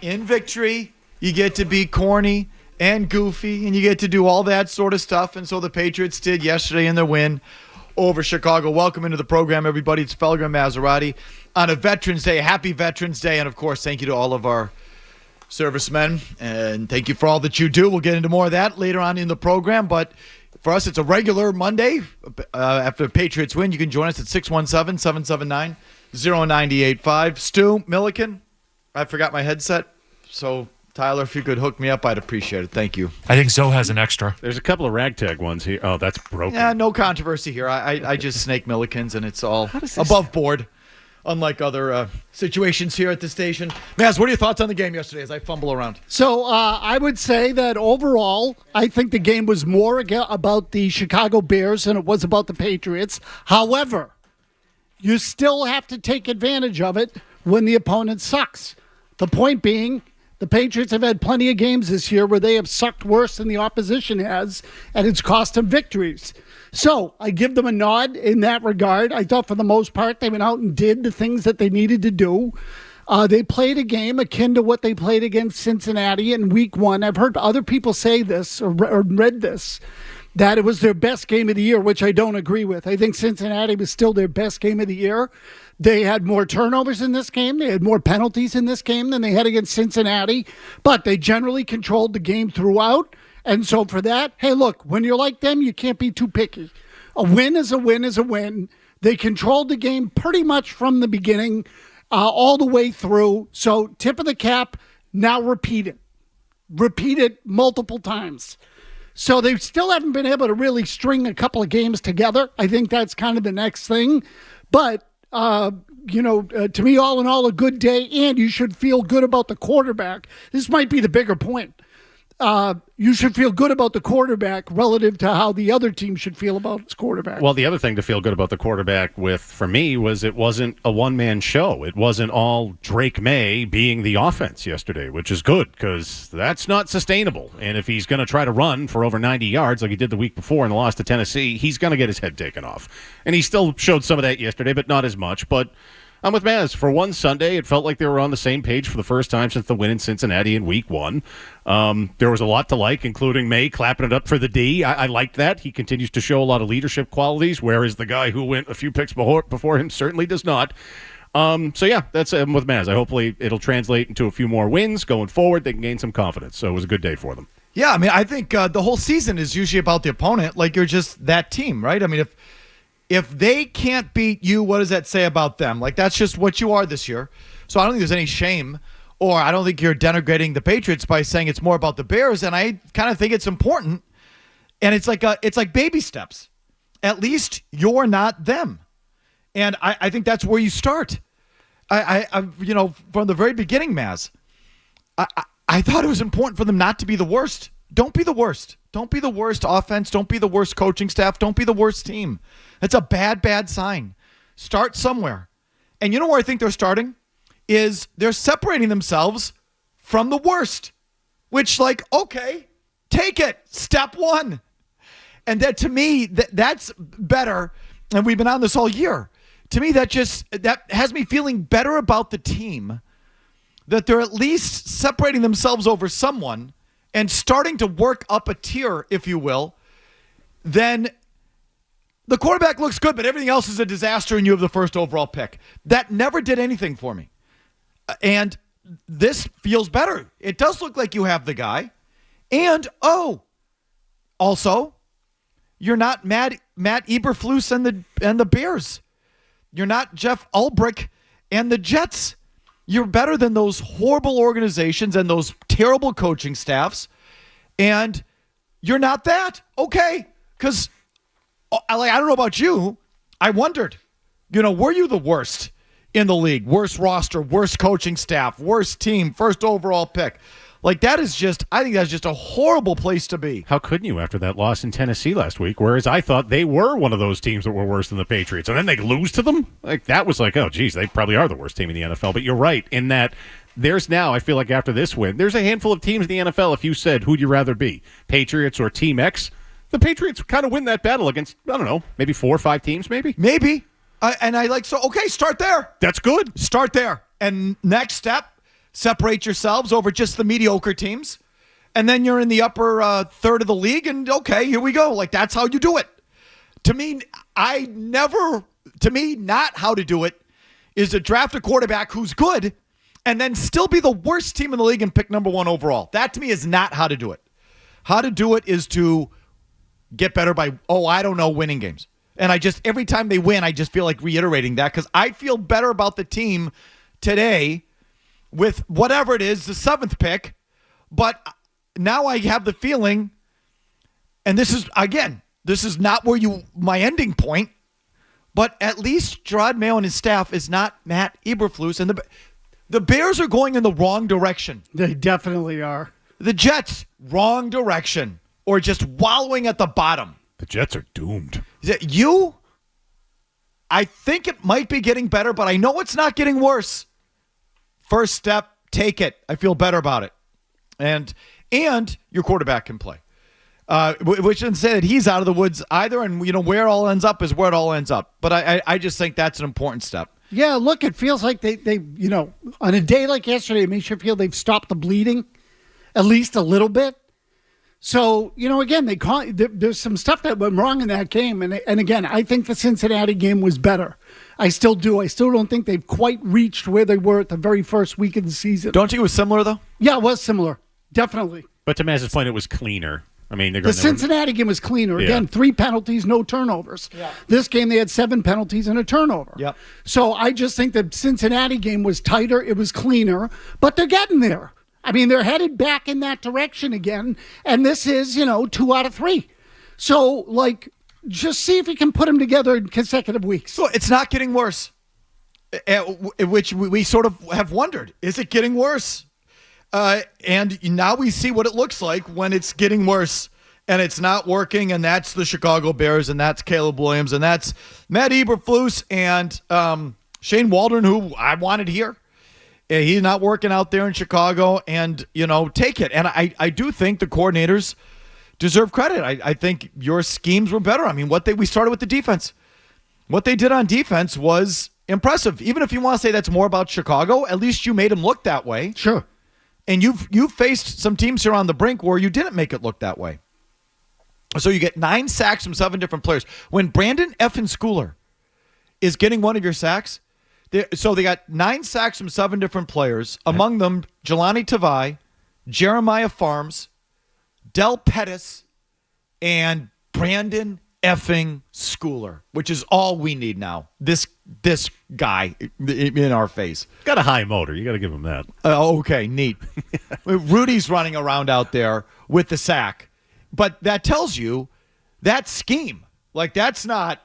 In victory, you get to be corny and goofy, and you get to do all that sort of stuff. And so the Patriots did yesterday in their win over Chicago. Welcome into the program, everybody. It's Felger Mazz on a Veterans Day. Happy Veterans Day. And, of course, thank you to all of our servicemen. And thank you for all that you do. We'll get into more of that later on in the program. But for us, it's a regular Monday. After the Patriots win, you can join us at 617-779-0985. Stu Milliken. I forgot my headset, so Tyler, if you could hook me up, I'd appreciate it. Thank you. I think Zoe has an extra. There's a couple of ragtag ones here. Oh, that's broken. Yeah, no controversy here. I just snake Millikens, and it's all above board, unlike other situations here at the station. Maz, what are your thoughts on the game yesterday as I fumble around? So I would say that overall, I think the game was more about the Chicago Bears than it was about the Patriots. However, you still have to take advantage of it when the opponent sucks. The point being, the Patriots have had plenty of games this year where they have sucked worse than the opposition has, and it's cost them victories. So I give them a nod in that regard. I thought for the most part they went out and did the things that they needed to do. They played a game akin to what they played against Cincinnati in week one. I've heard other people say this or read this, that it was their best game of the year, which I don't agree with. I think Cincinnati was still their best game of the year. They had more turnovers in this game. They had more penalties in this game than they had against Cincinnati, but they generally controlled the game throughout. And so for that, hey, look, when you're like them, you can't be too picky. A win is a win is a win. They controlled the game pretty much from the beginning all the way through. So tip of the cap, now repeat it. Repeat it multiple times. So they still haven't been able to really string a couple of games together. I think that's kind of the next thing. But, to me, all in all, a good day, and you should feel good about the quarterback. This might be the bigger point. You should feel good about the quarterback relative to how the other team should feel about its quarterback. Well, the other thing to feel good about the quarterback for me, was it wasn't a one-man show. It wasn't all Drake May being the offense yesterday, which is good because that's not sustainable. And if he's going to try to run for over 90 yards like he did the week before in the loss to Tennessee, he's going to get his head taken off. And he still showed some of that yesterday, but not as much. But I'm with Maz. For one Sunday, it felt like they were on the same page for the first time since the win in Cincinnati in week one. There was a lot to like, including May clapping it up for the D. I liked that. He continues to show a lot of leadership qualities, whereas the guy who went a few picks before him certainly does not. That's with Maz. Hopefully it'll translate into a few more wins going forward. They can gain some confidence. So it was a good day for them. Yeah, I mean, I think the whole season is usually about the opponent. Like, you're just that team, right? I mean, if they can't beat you, what does that say about them? Like, that's just what you are this year. So I don't think there's any shame, or I don't think you're denigrating the Patriots by saying it's more about the Bears. And I kind of think it's important. And it's like baby steps. At least you're not them. And I think that's where you start. I from the very beginning, Maz, I thought it was important for them not to be the worst. Don't be the worst. Don't be the worst offense. Don't be the worst coaching staff. Don't be the worst team. That's a bad, bad sign. Start somewhere. And you know where I think they're starting? Is they're separating themselves from the worst. Which, okay, take it. Step one. And that, to me, that's better. And we've been on this all year. To me, that has me feeling better about the team. That they're at least separating themselves over someone and starting to work up a tier, if you will. Then the quarterback looks good, but everything else is a disaster, and you have the first overall pick. That never did anything for me. And this feels better. It does look like you have the guy. And, also, you're not Matt Eberflus and the Bears. You're not Jeff Ulbrich and the Jets. You're better than those horrible organizations and those terrible coaching staffs. And you're not that. Okay. Because, I don't know about you. I wondered, were you the worst in the league? Worst roster, worst coaching staff, worst team, first overall pick. I think that's just a horrible place to be. How couldn't you after that loss in Tennessee last week? Whereas I thought they were one of those teams that were worse than the Patriots. And then they lose to them? That was oh, geez, they probably are the worst team in the NFL. But you're right in that there's now, I feel like after this win, there's a handful of teams in the NFL, if you said, who'd you rather be, Patriots or Team X? The Patriots kind of win that battle against, I don't know, maybe 4 or 5 teams, maybe? Maybe. Okay, start there. That's good. Start there. And next step, separate yourselves over just the mediocre teams, and then you're in the upper third of the league, and okay, here we go. Like, that's how you do it. To me, not how to do it is to draft a quarterback who's good and then still be the worst team in the league and pick number 1 overall. That, to me, is not how to do it. How to do it is to get better by, winning games. And every time they win, I just feel like reiterating that because I feel better about the team today with whatever it is, the 7th pick. But now I have the feeling, and this is not my ending point, but at least Gerard Mayo and his staff is not Matt Eberflus. And the Bears are going in the wrong direction. They definitely are. The Jets, wrong direction, or just wallowing at the bottom. The Jets are doomed. Is it you? I think it might be getting better, but I know it's not getting worse. First step, take it. I feel better about it. And your quarterback can play. Which doesn't say that he's out of the woods either, and where it all ends up is where it all ends up. But I just think that's an important step. Yeah, look, it feels like they on a day like yesterday, it makes you feel they've stopped the bleeding at least a little bit. So, again, there's some stuff that went wrong in that game. And again, I think the Cincinnati game was better. I still do. I still don't think they've quite reached where they were at the very first week of the season. Don't you think it was similar, though? Yeah, it was similar. Definitely. But to Mazz's point, it was cleaner. I mean, the Cincinnati game was cleaner. Again, 3 penalties, no turnovers. Yeah. This game, they had 7 penalties and a turnover. Yep. So I just think the Cincinnati game was tighter. It was cleaner, but they're getting there. I mean, they're headed back in that direction again, and this is, 2 out of 3. So, just see if you can put them together in consecutive weeks. So it's not getting worse, which we sort of have wondered. Is it getting worse? And now we see what it looks like when it's getting worse and it's not working, and that's the Chicago Bears, and that's Caleb Williams, and that's Matt Eberflus and Shane Waldron, who I wanted here. He's not working out there in Chicago, and, take it. And I do think the coordinators deserve credit. I think your schemes were better. I mean, we started with the defense. What they did on defense was impressive. Even if you want to say that's more about Chicago, at least you made them look that way. Sure. And you've faced some teams here on the brink where you didn't make it look that way. So you get 9 sacks from 7 different players. When Brandon Effin Schooler is getting one of your sacks, so they got 9 sacks from 7 different players, among them Jelani Tavai, Jeremiah Farms, Del Pettis, and Brandon Effing Schooler, which is all we need now. This guy in our face. Got a high motor. You got to give him that. Okay, neat. Rudy's running around out there with the sack. But that tells you that scheme. That's not,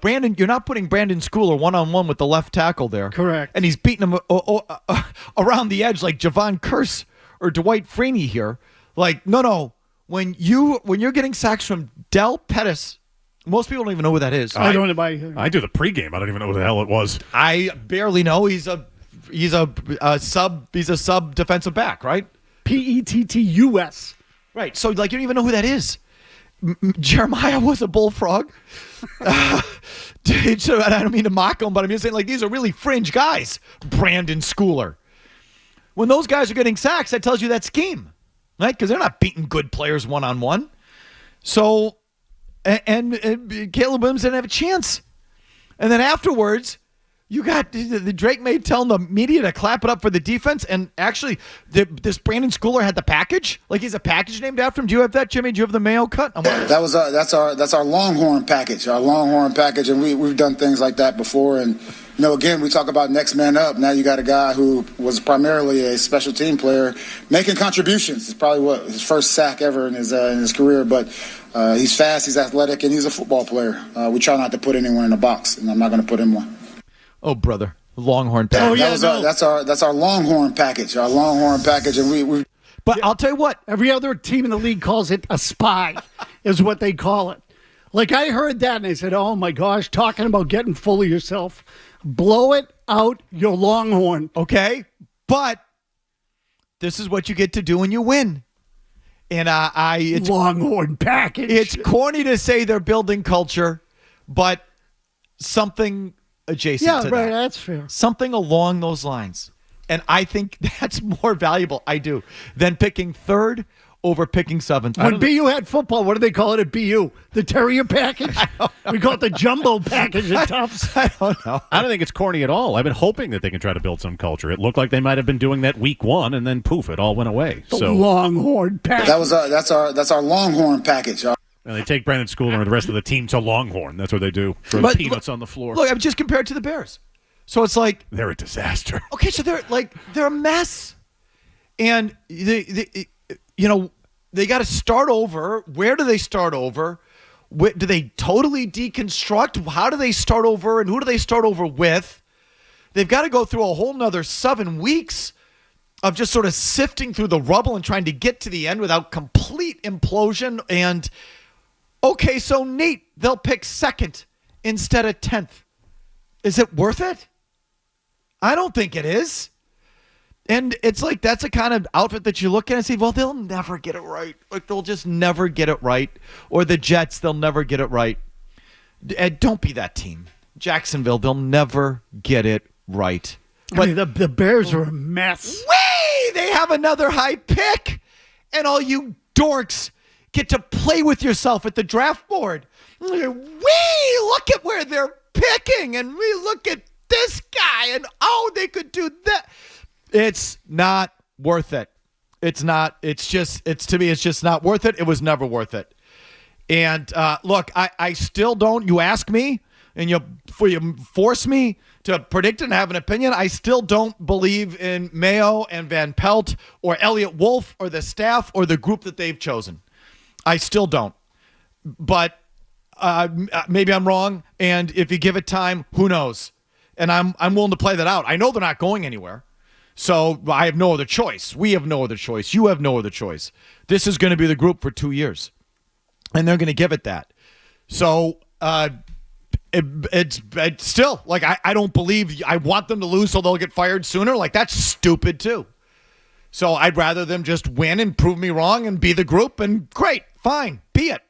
Brandon, you're not putting Brandon Schooler one-on-one with the left tackle there. Correct. And he's beating him around the edge like Javon Curse or Dwight Freeney here. No. When you're getting sacks from Del Pettis, most people don't even know who that is. I don't know. I do the pregame. I don't even know who the hell it was. I barely know. He's a sub defensive back, right? Pettus. Right. So you don't even know who that is. Jeremiah was a bullfrog. I don't mean to mock him, but I'm just saying these are really fringe guys. Brandon Schooler. When those guys are getting sacks, that tells you that scheme, right? Because they're not beating good players one-on-one. So, and Caleb Williams didn't have a chance. And then afterwards, you got the Drake May telling the media to clap it up for the defense. And actually, this Brandon Schooler had the package. He's a package named after him. Do you have that, Jimmy? Do you have the Mayo cut? That's our Longhorn package. Our Longhorn package, and we've done things like that before. And again, we talk about next man up. Now you got a guy who was primarily a special team player making contributions. It's probably his first sack ever in his career, but he's fast, he's athletic, and he's a football player. We try not to put anyone in a box, and I'm not going to put him one. Oh, brother. Longhorn package. That's our Longhorn package. Our Longhorn package, and we. But I'll tell you what. Every other team in the league calls it a spy, is what they call it. I heard that, and I said, oh, my gosh, talking about getting full of yourself. Blow it out your Longhorn. Okay? But this is what you get to do when you win. And it's Longhorn package. It's corny to say they're building culture, but something adjacent to that. Yeah, right, that's fair. Something along those lines. And I think that's more valuable, I do, than picking third over picking seventh. When BU had football, what do they call it at BU? The Terrier package? We call it the Jumbo package at Tufts. I don't know. I don't think it's corny at all. I've been hoping that they can try to build some culture. It looked like they might have been doing that week one, and then poof, it all went away. The Longhorn package. That's our Longhorn package. And they take Brandon Schooler and the rest of the team to Longhorn. That's what they do. Throw peanuts on the floor. Look, I'm just compared to the Bears. So it's like They're a disaster. okay, so they're a mess, and they got to start over. Where do they start over? Do they totally deconstruct? How do they start over, and who do they start over with? They've got to go through a whole nother 7 weeks of just sort of sifting through the rubble and trying to get to the end without complete implosion. And okay, so neat, they'll pick second instead of 10th. Is it worth it? I don't think it is. And it's like that's a kind of outfit that you look at and say, well, they'll never get it right. Like they'll just never get it right. Or the Jets, they'll never get it right. And don't be that team. Jacksonville, they'll never get it right. But the Bears are a mess. Whee! They have another high pick. And all you dorks get to play with yourself at the draft board. Whee! Look at where they're picking. And we look at this guy. And oh, they could do that. It's not worth it. It's not. To me, it's just not worth it. It was never worth it. And look, I still don't. You ask me and you force me to predict and have an opinion. I still don't believe in Mayo and Van Pelt or Elliott Wolf or the staff or the group that they've chosen. I still don't. But maybe I'm wrong. And if you give it time, who knows? And I'm willing to play that out. I know they're not going anywhere. So I have no other choice. We have no other choice. You have no other choice. This is going to be the group for 2 years. And they're going to give it that. So it's still, like, I don't believe, I want them to lose so they'll get fired sooner. Like, that's stupid too. So I'd rather them just win and prove me wrong and be the group. And great, fine, be it.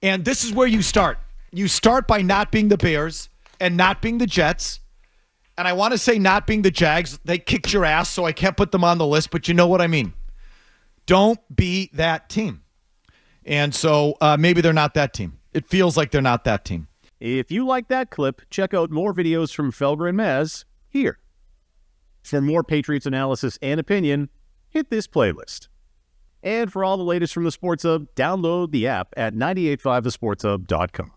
And this is where you start. You start by not being the Bears and not being the Jets. And I want to say not being the Jags. They kicked your ass, so I can't put them on the list, but you know what I mean. Don't be that team. And so maybe they're not that team. It feels like they're not that team. If you like that clip, check out more videos from Felger and Mazz here. For more Patriots analysis and opinion, hit this playlist. And for all the latest from the Sports Hub, download the app at 985thesportshub.com.